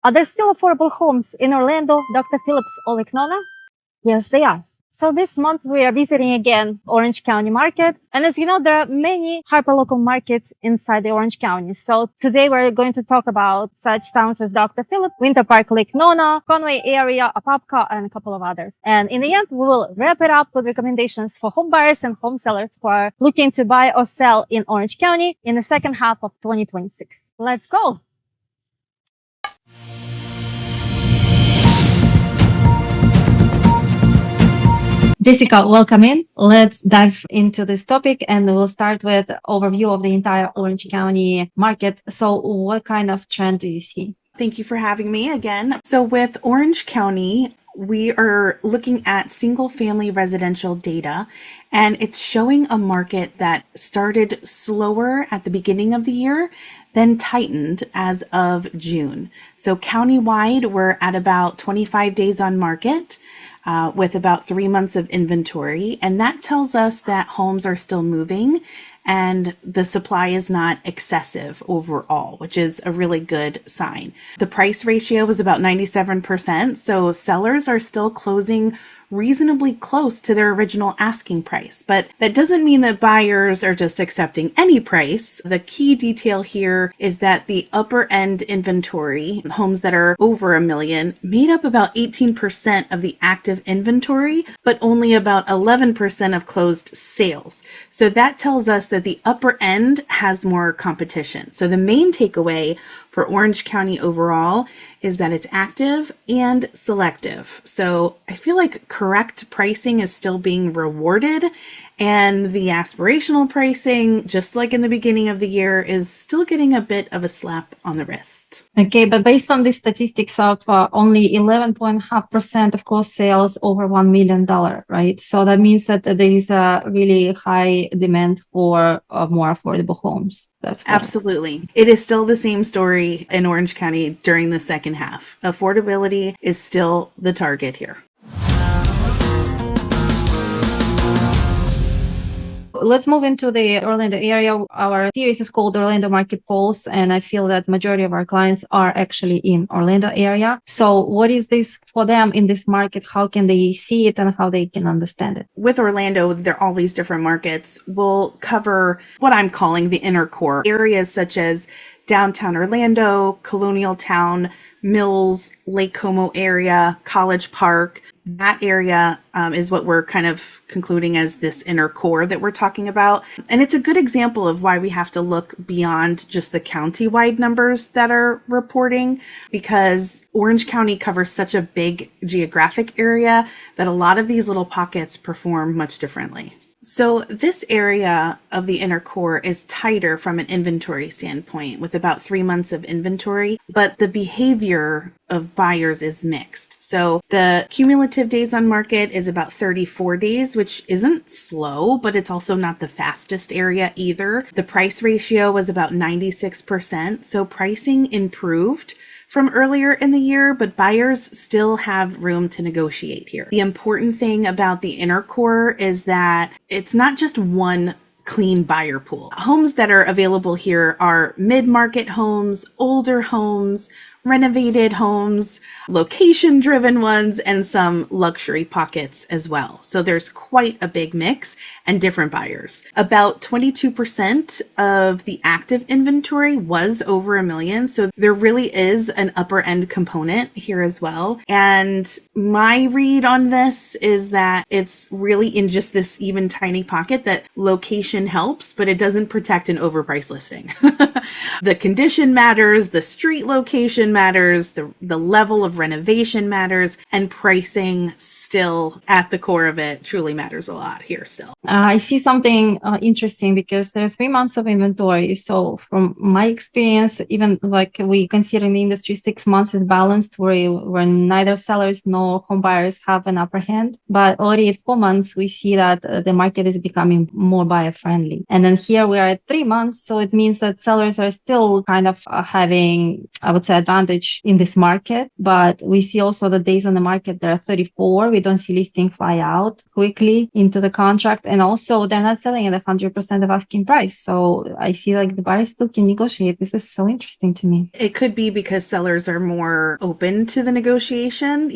Are there still affordable homes in Orlando, Dr. Phillips, or Nona? Yes, they are. So this month we are visiting again Orange County market. And as you know, there are many hyperlocal markets inside the Orange County. So today we're going to talk about such towns as Dr. Phillips, Winter Park, Lake Nona, Conway area, Apopka, and a couple of others. And in the end, we will wrap it up with recommendations for home buyers and home sellers who are looking to buy or sell in Orange County in the second half of 2026. Let's go. Jessica, welcome in. Let's dive into this topic and we'll start with overview of the entire Orange County market. So what kind of trend do you see? Thank you for having me again. So with Orange County, we are looking at single family residential data, and it's showing a market that started slower at the beginning of the year, then tightened as of June. So countywide, we're at about 25 days on market. With about 3 months of inventory. And that tells us that homes are still moving and the supply is not excessive overall, which is a really good sign. The price ratio was about 97%. So sellers are still closing reasonably close to their original asking price. But that doesn't mean that buyers are just accepting any price. The key detail here is that the upper end inventory, homes that are over $1 million, made up about 18% of the active inventory, but only about 11% of closed sales. So that tells us that the upper end has more competition. So the main takeaway for Orange County overall is that it's active and selective. So I feel like correct pricing is still being rewarded, and the aspirational pricing, just like in the beginning of the year, is still getting a bit of a slap on the wrist. Okay, but based on the statistics of only 11.5% of closed sales over $1 million, right? So that means that there is a really high demand for more affordable homes. That's correct. Absolutely. It is still the same story in Orange County during the second half. Affordability is still the target here. Let's move into the Orlando area. Our series is called Orlando Market Polls, and I feel that majority of our clients are actually in Orlando area. So what is this for them in this market? How can they see it and how they can understand it? With Orlando, there are all these different markets. We'll cover what I'm calling the inner core areas such as downtown Orlando, Colonial Town, Mills, Lake Como area, College Park. That area is what we're kind of concluding as this inner core that we're talking about. And it's a good example of why we have to look beyond just the county-wide numbers that are reporting, because Orange County covers such a big geographic area that a lot of these little pockets perform much differently. So this area of the inner core is tighter from an inventory standpoint with about 3 months of inventory, but the behavior of buyers is mixed. So the cumulative days on market is about 34 days, which isn't slow, but it's also not the fastest area either. The price ratio was about 96%, so pricing improved from earlier in the year, but buyers still have room to negotiate here. The important thing about the inner core is that it's not just one clean buyer pool. Homes that are available here are mid-market homes, older homes, renovated homes, location-driven ones, and some luxury pockets as well. So there's quite a big mix and different buyers. About 22% of the active inventory was over $1 million. So there really is an upper end component here as well. And my read on this is that it's really in just this even tiny pocket that location helps, but it doesn't protect an overpriced listing. The condition matters, the street location matters, the level of renovation matters, and pricing still at the core of it truly matters a lot here still. I see something interesting because there's 3 months of inventory. So from my experience, even like we consider in the industry, 6 months is balanced where neither sellers nor home buyers have an upper hand. But already at 4 months, we see that the market is becoming more buyer friendly. And then here we are at 3 months. So it means that sellers are still kind of having, I would say, advantage advantage in this market. But we see also the days on the market, there are 34. We don't see listing fly out quickly into the contract. And also they're not selling at 100% of asking price. So I see like the buyers still can negotiate. This is so interesting to me. It could be because sellers are more open to the negotiation,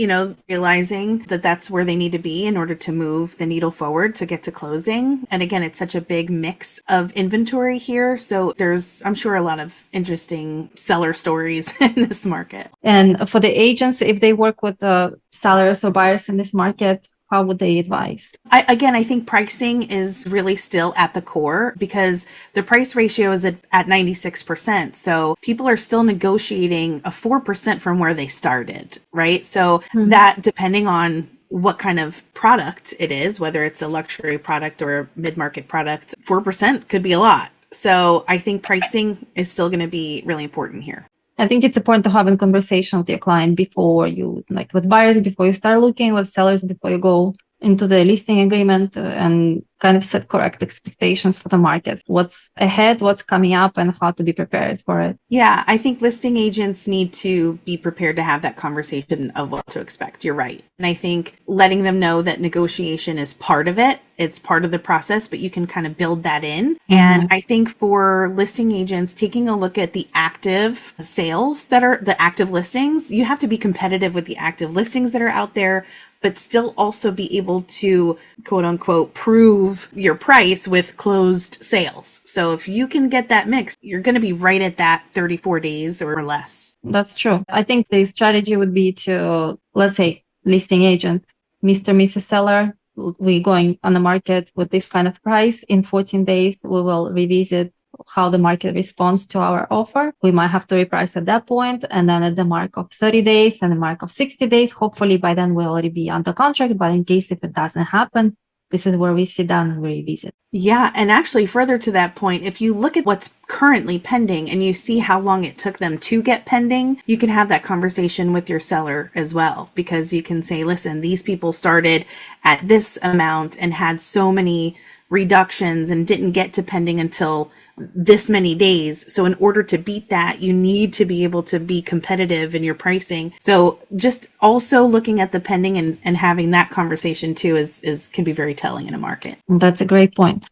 realizing that that's where they need to be in order to move the needle forward to get to closing. And again, it's such a big mix of inventory here. So there's, I'm sure, a lot of interesting seller stories in this market. And for the agents, if they work with sellers or buyers in this market, how would they advise? I think pricing is really still at the core because the price ratio is at 96%. So people are still negotiating a 4% from where they started, right? So that, depending on what kind of product it is, whether it's a luxury product or a mid-market product, 4% could be a lot. So I think pricing is still going to be really important here. I think it's important to have a conversation with your client before you, like with buyers, before you start looking, with sellers, before you go into the listing agreement, and kind of set correct expectations for the market. What's ahead, what's coming up, and how to be prepared for it. Yeah, I think listing agents need to be prepared to have that conversation of what to expect. You're right. And I think letting them know that negotiation is part of it. It's part of the process, but you can kind of build that in. And I think for listing agents, taking a look at the active sales that are the active listings, you have to be competitive with the active listings that are out there, but still also be able to, quote unquote, prove your price with closed sales. So if you can get that mix, you're going to be right at that 34 days or less. That's true. I think the strategy would be to, let's say, listing agent, Mr. Mrs. Seller, we're going on the market with this kind of price. In 14 days, we will revisit how the market responds to our offer. We might have to reprice at that point, and then at the mark of 30 days and the mark of 60 days, hopefully by then we'll already be under contract. But in case if it doesn't happen, this is where we sit down and we revisit. Yeah. And actually further to that point, if you look at what's currently pending and you see how long it took them to get pending, you can have that conversation with your seller as well, because you can say, listen, these people started at this amount and had so many reductions and didn't get to pending until this many days. So in order to beat that, you need to be able to be competitive in your pricing. So just also looking at the pending and having that conversation too is can be very telling in a market. That's a great point.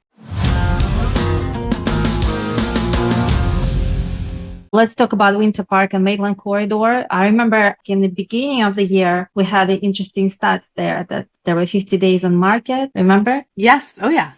Let's talk about Winter Park and Maitland Corridor. I remember in the beginning of the year, we had the interesting stats there that there were 50 days on market. Remember? Yes. Oh, yeah.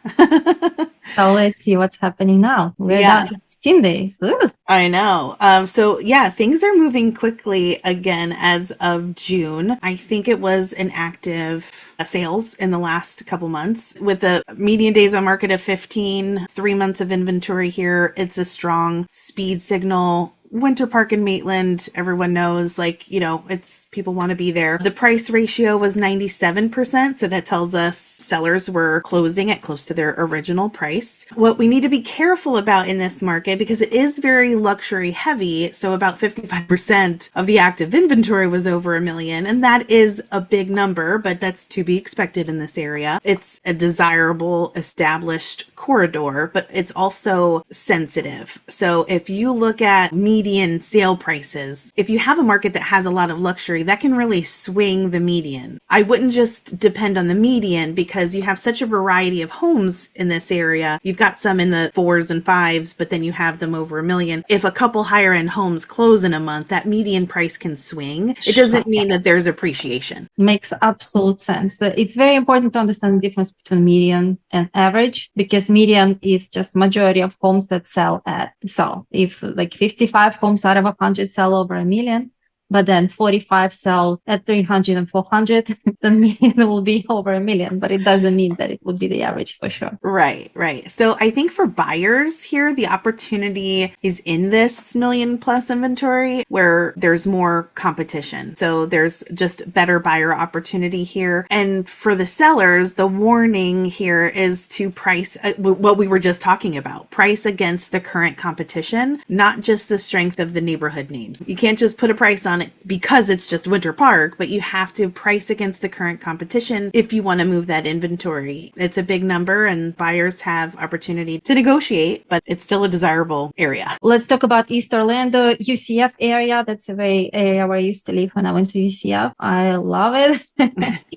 So let's see what's happening now. We're down to 15 days. Ooh. I know. So yeah, things are moving quickly again as of June. I think it was an active sales in the last couple months with the median days on market of 15, 3 months of inventory here. It's a strong speed signal. Winter Park and Maitland, everyone knows, it's people want to be there. The price ratio was 97%. So that tells us sellers were closing at close to their original price. What we need to be careful about in this market, because it is very luxury heavy. So about 55% of the active inventory was over $1 million. And that is a big number, but that's to be expected in this area. It's a desirable established corridor, but it's also sensitive. So if you look at median sale prices, if you have a market that has a lot of luxury, that can really swing the median. I wouldn't just depend on the median because you have such a variety of homes in this area. You've got some in the 4s and 5s, but then you have them over $1 million. If a couple higher end homes close in a month, that median price can swing. It doesn't mean that there's appreciation. Makes absolute sense. It's very important to understand the difference between median and average, because median is just majority of homes that sell at. So if like 55 homes out of 100 sell over $1 million, but then 45 sell at 300 and 400, the median will be over $1 million, but it doesn't mean that it would be the average for sure. Right. So I think for buyers here, the opportunity is in this $1 million plus inventory where there's more competition. So there's just better buyer opportunity here. And for the sellers, the warning here is to price what we were just talking about, price against the current competition, not just the strength of the neighborhood names. You can't just put a price on on it because it's just Winter Park, but you have to price against the current competition if you want to move that inventory. It's a big number and buyers have opportunity to negotiate, but it's still a desirable area. Let's talk about East Orlando, UCF area. That's a very area where I used to live when I went to UCF. I love it.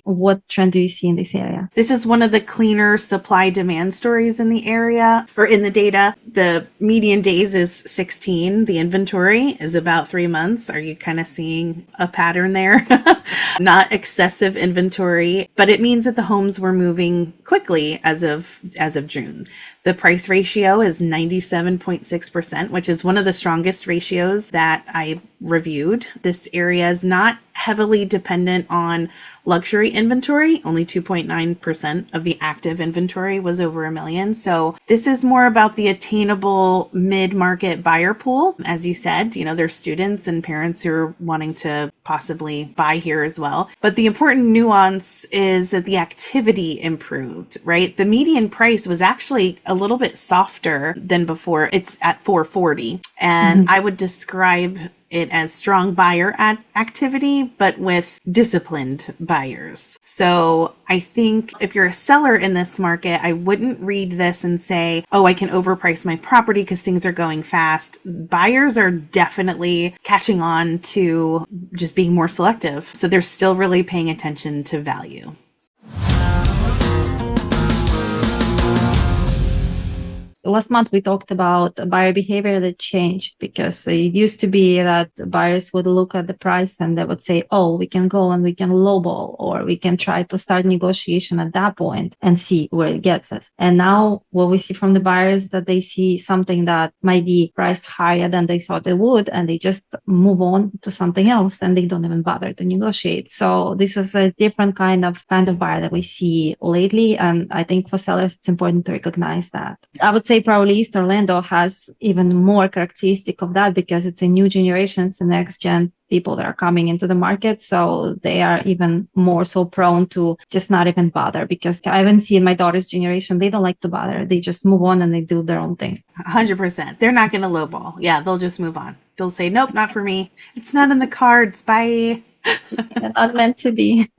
What trend do you see in this area? This is one of the cleaner supply demand stories in the area or in the data. The median days is 16. The inventory is about 3 months. Are you kind of seeing a pattern there? Not excessive inventory, but it means that the homes were moving quickly as of June. The price ratio is 97.6%, which is one of the strongest ratios that I reviewed. This area is not heavily dependent on luxury inventory. Only 2.9% of the active inventory was over $1 million. So this is more about the attainable mid-market buyer pool. As you said, there's students and parents who are wanting to possibly buy here as well. But the important nuance is that the activity improved, right? The median price was actually a little bit softer than before. It's at 440. And I would describe it as strong buyer activity, but with disciplined buyers. So I think if you're a seller in this market, I wouldn't read this and say, oh, I can overprice my property because things are going fast. Buyers are definitely catching on to just being more selective. So they're still really paying attention to value. Last month, we talked about buyer behavior that changed because it used to be that buyers would look at the price and they would say, oh, we can go and we can lowball, or we can try to start negotiation at that point and see where it gets us. And now what we see from the buyers that they see something that might be priced higher than they thought it would, and they just move on to something else and they don't even bother to negotiate. So this is a different kind of buyer that we see lately. And I think for sellers, it's important to recognize that. I would say probably East Orlando has even more characteristic of that because it's a new generation, it's the next gen people that are coming into the market. So they are even more so prone to just not even bother, because I even see in my daughter's generation, they don't like to bother. They just move on and they do their own thing. 100%. They're not going to lowball. Yeah, they'll just move on. They'll say, nope, not for me. It's not in the cards. Bye. Not meant to be.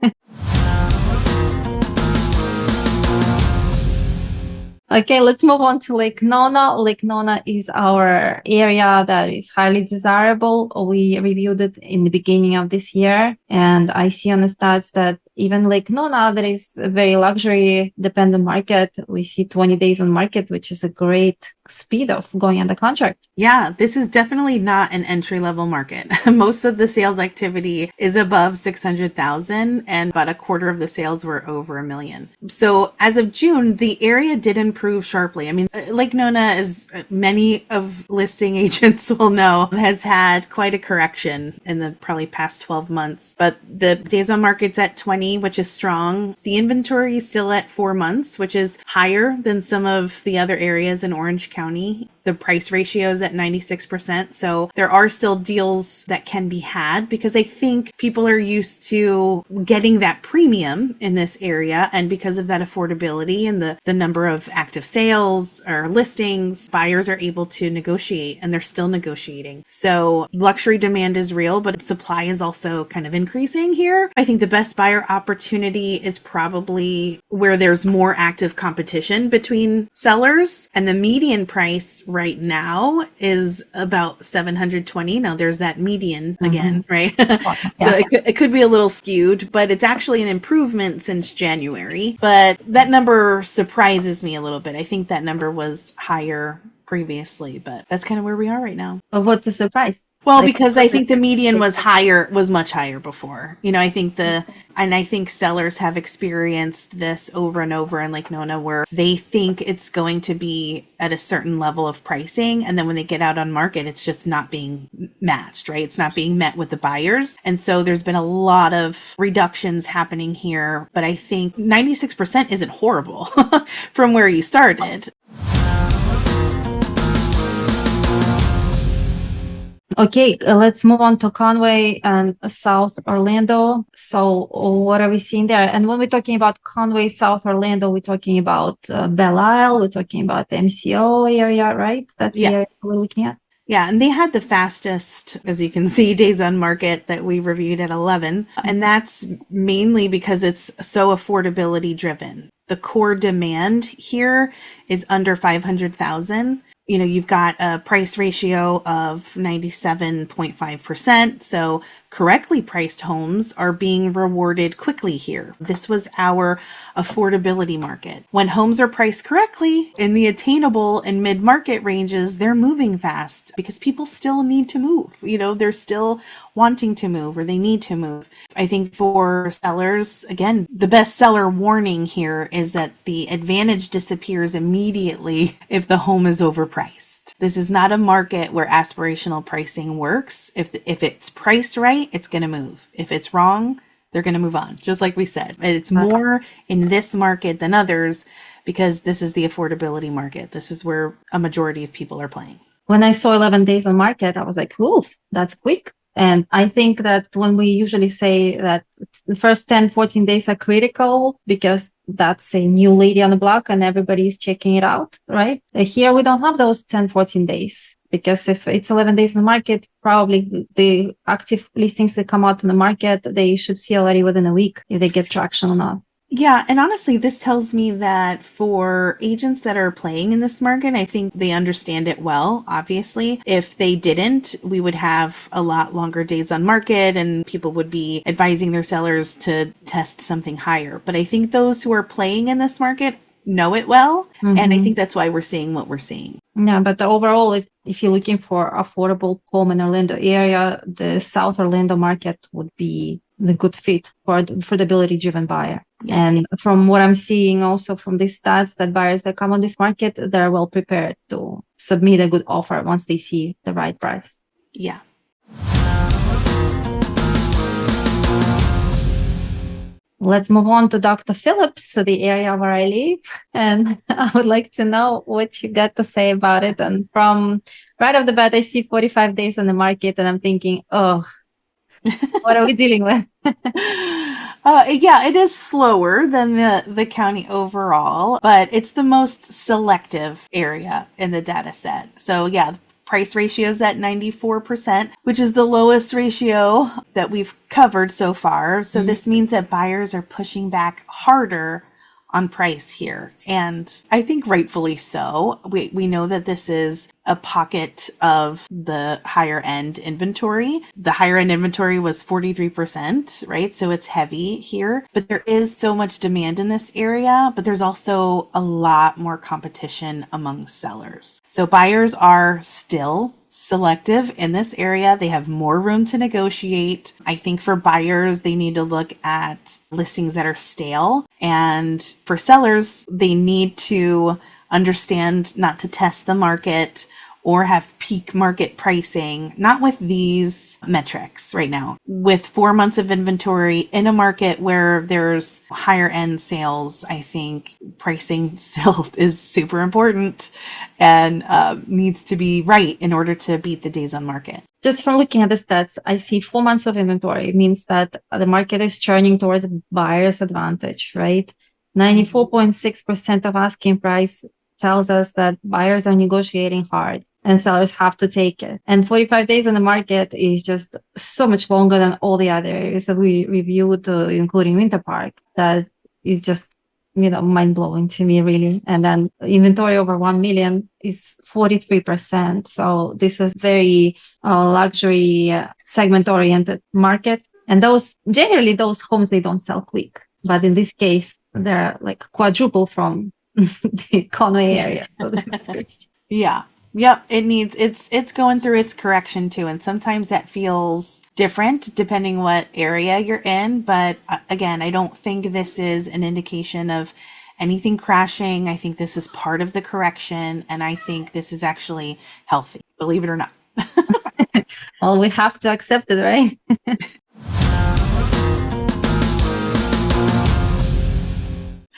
Okay, let's move on to Lake Nona. Lake Nona is our area that is highly desirable. We reviewed it in the beginning of this year, and I see on the stats that even Lake Nona, that is a very luxury dependent market. We see 20 days on market, which is a great speed of going under contract. Yeah, this is definitely not an entry level market. Most of the sales activity is above 600,000 and about a quarter of the sales were over $1 million. So as of June, the area did improve sharply. I mean, Lake Nona, as many of listing agents will know, has had quite a correction in the probably past 12 months, but the days on market's at 20, which is strong. The inventory is still at 4 months, which is higher than some of the other areas in Orange County. The price ratio is at 96%. So there are still deals that can be had because I think people are used to getting that premium in this area. And because of that affordability and the number of active sales or listings, buyers are able to negotiate, and they're still negotiating. So luxury demand is real, but supply is also kind of increasing here. I think the best buyer opportunity is probably where there's more active competition between sellers, and the median price right now is about 720. Now there's that median again, right? So it could be a little skewed, but it's actually an improvement since January. But that number surprises me a little bit. I think that number was higher previously, but that's kind of where we are right now. What's the surprise? Well, because I think the median was much higher before. I think sellers have experienced this over and over in Lake Nona, where they think it's going to be at a certain level of pricing. And then when they get out on market, it's just not being matched, right? It's not being met with the buyers. And so there's been a lot of reductions happening here. But I think 96% isn't horrible from where you started. Okay, let's move on to Conway and South Orlando. So what are we seeing there? And when we're talking about Conway, South Orlando, we're talking about Belle Isle, we're talking about the MCO area, right? That's the area we're looking at. Yeah, and they had the fastest, as you can see, days on market that we reviewed at 11. And that's mainly because it's so affordability driven. The core demand here is under 500,000. You know, you've got a price ratio of 97.5%. So correctly priced homes are being rewarded quickly here. This was our affordability market. When homes are priced correctly in the attainable and mid-market ranges, they're moving fast because people still need to move. You know, they're still wanting to move or they need to move. I think for sellers, again, the best seller warning here is that the advantage disappears immediately if the home is overpriced. This is not a market where aspirational pricing works. If it's priced right, it's going to move. If it's wrong, they're going to move on, just like we said. It's more in this market than others because this is the affordability market. This is where a majority of people are playing. When I saw 11 days on market, I was like, oof, that's quick. And I think that when we usually say that the first 10, 14 days are critical because that's a new lady on the block and everybody's checking it out, right? Here, we don't have those 10, 14 days because if it's 11 days on the market, probably the active listings that come out on the market, they should see already within a week if they get traction or not. Yeah, and honestly, this tells me that for agents that are playing in this market, I think they understand it well, obviously. If they didn't, we would have a lot longer days on market and people would be advising their sellers to test something higher. But I think those who are playing in this market know it well, and I think that's why we're seeing what we're seeing. Yeah, but overall, if you're looking for affordable home in Orlando area, the South Orlando market would be the good fit for the affordability driven buyer. Yeah. And from what I'm seeing also from these stats, that buyers that come on this market, they're well prepared to submit a good offer once they see the right price. Yeah. Let's move on to Dr. Phillips, the area where I live. And I would like to know what you got to say about it. And from right off the bat, I see 45 days on the market and I'm thinking, oh, what are we dealing with? Yeah, it is slower than the county overall, but it's the most selective area in the data set. So yeah, the price ratio is at 94%, which is the lowest ratio that we've covered so far. So this means that buyers are pushing back harder on price here. And I think rightfully so. We know that this is a pocket of the higher end inventory. The higher end inventory was 43%, right? So it's heavy here, but there is so much demand in this area, but there's also a lot more competition among sellers. So buyers are still selective in this area. They have more room to negotiate. I think for buyers, they need to look at listings that are stale. And for sellers, they need to understand not to test the market or have peak market pricing, not with these metrics right now. With 4 months of inventory in a market where there's higher end sales, I think pricing still is super important and needs to be right in order to beat the days on market. Just from looking at the stats, I see 4 months of inventory. It means that the market is turning towards buyer's advantage, right? 94.6% of asking price tells us that buyers are negotiating hard and sellers have to take it. And 45 days on the market is just so much longer than all the other areas that we reviewed, including Winter Park. That is just, mind blowing to me, really. And then inventory over 1 million is 43%. So this is very luxury segment oriented market. And generally those homes, they don't sell quick. But in this case, they're like quadruple from the Conway area. So this is crazy. Yeah. Yep. It's going through its correction too. And sometimes that feels different depending what area you're in. But again, I don't think this is an indication of anything crashing. I think this is part of the correction. And I think this is actually healthy, believe it or not. Well, we have to accept it, right?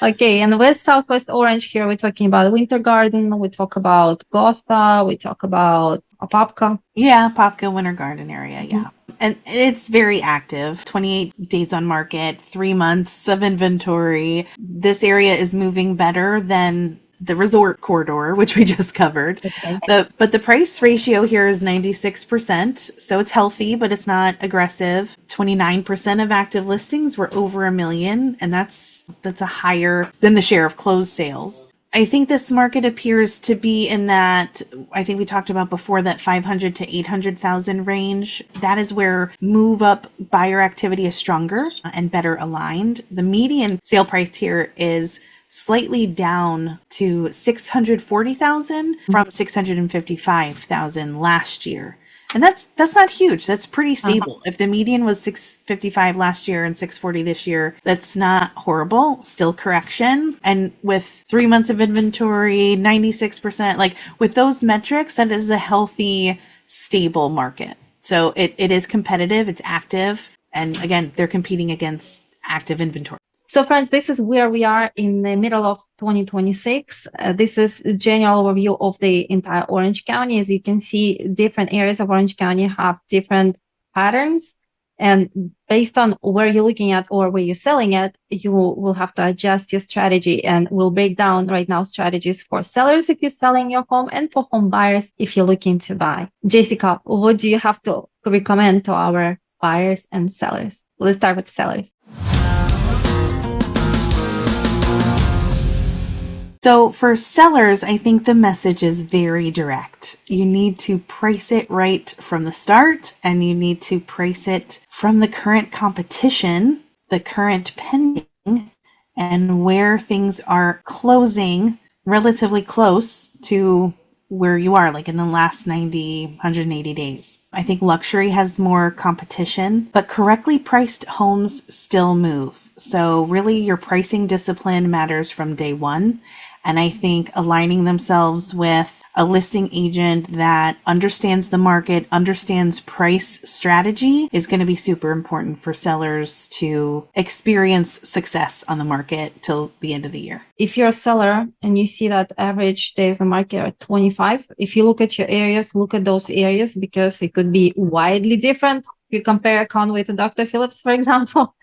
Okay, and West Southwest Orange here, we're talking about Winter Garden, we talk about Gotha, we talk about Apopka. Yeah, Apopka Winter Garden area, yeah. And it's very active, 28 days on market, 3 months of inventory. This area is moving better than the resort corridor, which we just covered. Okay. But the price ratio here is 96%. So it's healthy, but it's not aggressive. 29% of active listings were over $1 million. And that's a higher than the share of closed sales. I think this market appears to be in that, I think we talked about before, that 500 to 800,000 range. That is where move up buyer activity is stronger and better aligned. The median sale price here is slightly down to 640,000 from 655,000 last year. And that's not huge. That's pretty stable. If the median was 655 last year and 640 this year, that's not horrible. Still correction. And with 3 months of inventory, 96%, like with those metrics, that is a healthy, stable market. So it is competitive, it's active. And again, they're competing against active inventory. So friends, this is where we are in the middle of 2026. This is a general overview of the entire Orange County. As you can see, different areas of Orange County have different patterns. And based on where you're looking at or where you're selling at, you will have to adjust your strategy. And we'll break down right now strategies for sellers if you're selling your home and for home buyers if you're looking to buy. Jessica, what do you have to recommend to our buyers and sellers? Let's start with sellers. So for sellers, I think the message is very direct. You need to price it right from the start, and you need to price it from the current competition, the current pending, and where things are closing relatively close to where you are, like in the last 90, 180 days. I think luxury has more competition, but correctly priced homes still move. So really your pricing discipline matters from day one. And I think aligning themselves with a listing agent that understands the market, understands price strategy is going to be super important for sellers to experience success on the market till the end of the year. If you're a seller and you see that average days on market are 25, if you look at your areas, look at those areas because it could be widely different. If you compare Conway to Dr. Phillips, for example.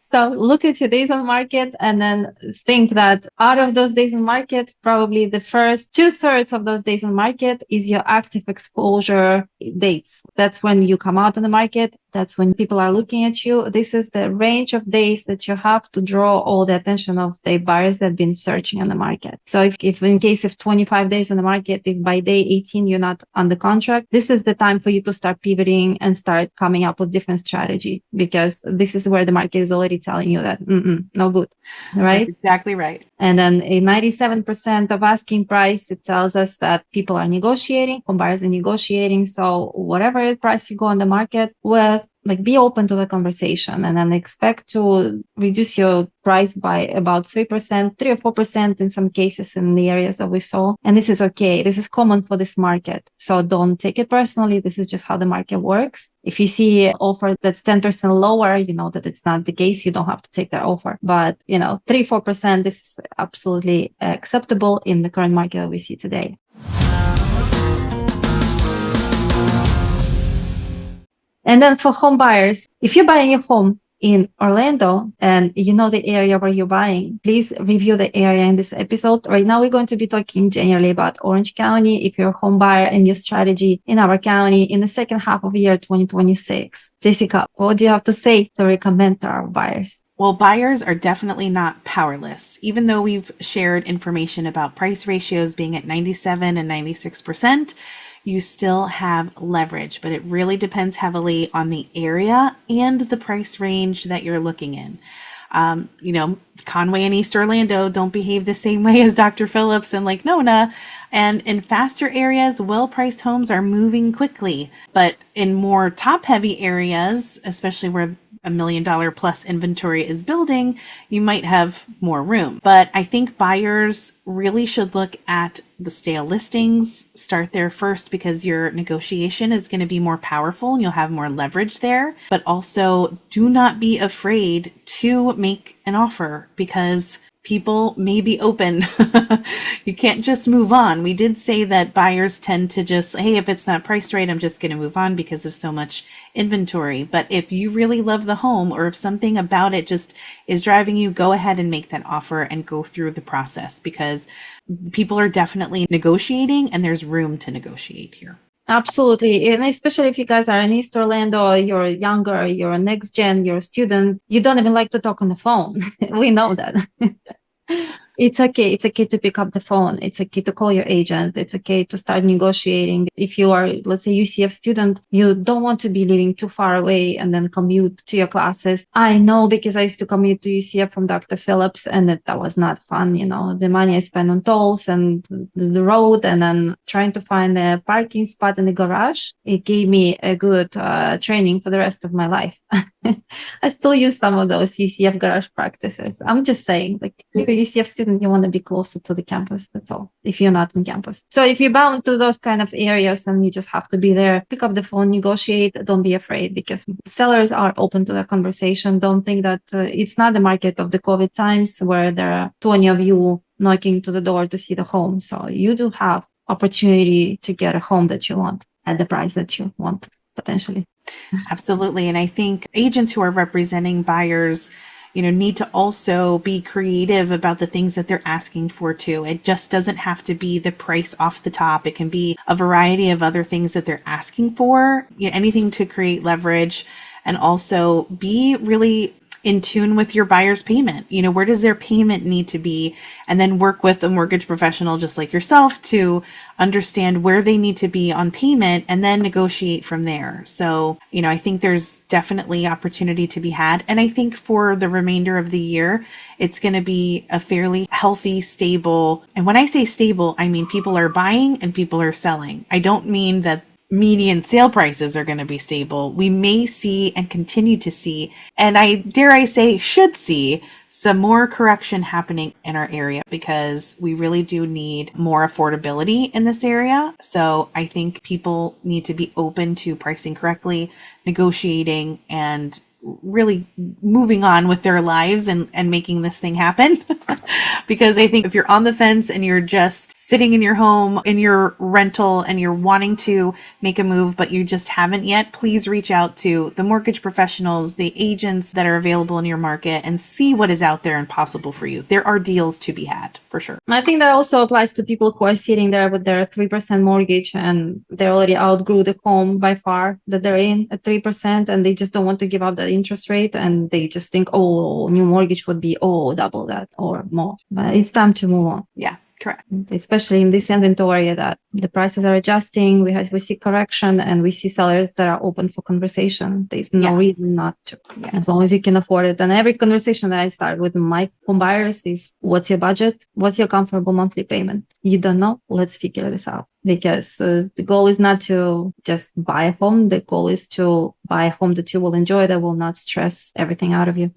So look at your days on market and then think that out of those days on market, probably the first 2/3 of those days on market is your active exposure dates. That's when you come out on the market. That's when people are looking at you. This is the range of days that you have to draw all the attention of the buyers that have been searching on the market. So if in case of 25 days on the market, if by day 18 you're not on the contract, this is the time for you to start pivoting and start coming up with different strategy, because this is where the market is already telling you that no good, right? That's exactly right. And then a 97% of asking price, it tells us that people are negotiating, home buyers are negotiating. So whatever price you go on the market with, like be open to the conversation and then expect to reduce your price by about 3%, 3 or 4% in some cases in the areas that we saw. And this is okay. This is common for this market. So don't take it personally. This is just how the market works. If you see an offer that's 10% lower, you know that it's not the case. You don't have to take that offer. But, 3, 4%, this is absolutely acceptable in the current market that we see today. And then for home buyers, if you're buying a home in Orlando and you know the area where you're buying, please review the area in this episode. Right now, we're going to be talking generally about Orange County. If you're a home buyer and your strategy in our county in the second half of year 2026. Jessica, what do you have to say to recommend to our buyers? Well, buyers are definitely not powerless. Even though we've shared information about price ratios being at 97 and 96%, you still have leverage, but it really depends heavily on the area and the price range that you're looking in. Conway and East Orlando don't behave the same way as Dr. Phillips and Lake Nona. And in faster areas, well-priced homes are moving quickly. But in more top-heavy areas, especially where $1 million plus inventory is building, you might have more room. But I think buyers really should look at the stale listings, start there first because your negotiation is going to be more powerful and you'll have more leverage there. But also do not be afraid to make an offer, because people may be open. You can't just move on. We did say that buyers tend to just, hey, if it's not priced right, I'm just going to move on because of so much inventory. But if you really love the home, or if something about it just is driving you, go ahead and make that offer and go through the process, because people are definitely negotiating and there's room to negotiate here. Absolutely. And especially if you guys are in East Orlando, you're younger, you're a next gen, you're a student, you don't even like to talk on the phone. We know that. It's okay. It's okay to pick up the phone. It's okay to call your agent. It's okay to start negotiating. If you are, let's say, UCF student, you don't want to be living too far away and then commute to your classes. I know, because I used to commute to UCF from Dr. Phillips, and that was not fun. The money I spent on tolls and the road, and then trying to find a parking spot in the garage. It gave me a good training for the rest of my life. I still use some of those UCF garage practices. I'm just saying, like, if you're a UCF student, you want to be closer to the campus. That's all. If you're not on campus. So if you're bound to those kind of areas and you just have to be there, pick up the phone, negotiate. Don't be afraid, because sellers are open to that conversation. Don't think that it's not the market of the COVID times where there are 20 of you knocking to the door to see the home. So you do have opportunity to get a home that you want at the price that you want, potentially. Absolutely. And I think agents who are representing buyers, need to also be creative about the things that they're asking for too. It just doesn't have to be the price off the top. It can be a variety of other things that they're asking for, anything to create leverage, and also be really in tune with your buyer's payment. Where does their payment need to be? And then work with a mortgage professional just like yourself to understand where they need to be on payment, and then negotiate from there. So, I think there's definitely opportunity to be had. And I think for the remainder of the year, it's going to be a fairly healthy, stable. And when I say stable, I mean people are buying and people are selling. I don't mean that median sale prices are going to be stable. We may see and continue to see, and I dare I say should see, some more correction happening in our area, because we really do need more affordability in this area. So I think people need to be open to pricing correctly, negotiating, and really moving on with their lives and making this thing happen. Because I think if you're on the fence and you're just sitting in your home, in your rental, and you're wanting to make a move, but you just haven't yet, please reach out to the mortgage professionals, the agents that are available in your market, and see what is out there and possible for you. There are deals to be had, for sure. I think that also applies to people who are sitting there with their 3% mortgage and they already outgrew the home by far that they're in at 3%, and they just don't want to give up that interest rate, and they just think, new mortgage would be, double that or more. But it's time to move on. Yeah. Correct. Especially in this inventory that the prices are adjusting, we see correction, and we see sellers that are open for conversation. There's no reason not to, as long as you can afford it. And every conversation that I start with my home buyers is, what's your budget? What's your comfortable monthly payment? You don't know? Let's figure this out. Because the goal is not to just buy a home. The goal is to buy a home that you will enjoy, that will not stress everything out of you.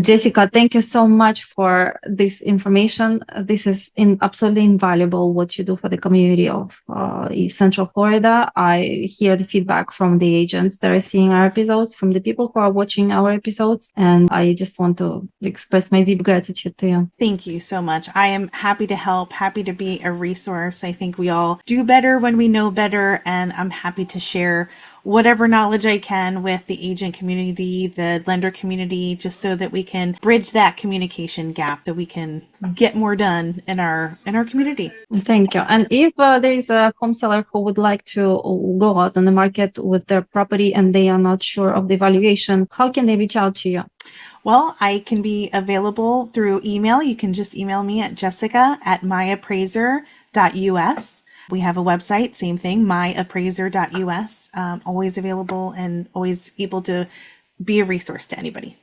Jessica, thank you so much for this information. This is absolutely invaluable, what you do for the community of Central Florida. I hear the feedback from the agents that are seeing our episodes, from the people who are watching our episodes, and I just want to express my deep gratitude to you. Thank you so much. I am happy to help, happy to be a resource. I think we all do better when we know better, and I'm happy to share whatever knowledge I can with the agent community, the lender community, just so that we can bridge that communication gap, so we can get more done in our community. Thank you. And if there is a home seller who would like to go out on the market with their property and they are not sure of the valuation, how can they reach out to you? Well, I can be available through email. You can just email me at jessica@myappraiser.us. We have a website, same thing, myappraiser.us. Always available and always able to be a resource to anybody.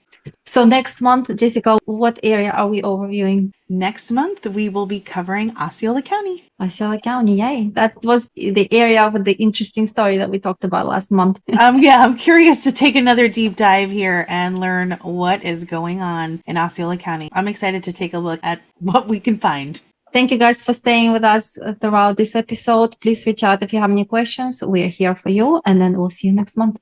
So next month, Jessica, what area are we overviewing? Next month, we will be covering Osceola County. Osceola County, yay. That was the area of the interesting story that we talked about last month. I'm curious to take another deep dive here and learn what is going on in Osceola County. I'm excited to take a look at what we can find. Thank you guys for staying with us throughout this episode. Please reach out if you have any questions. We are here for you, and then we'll see you next month.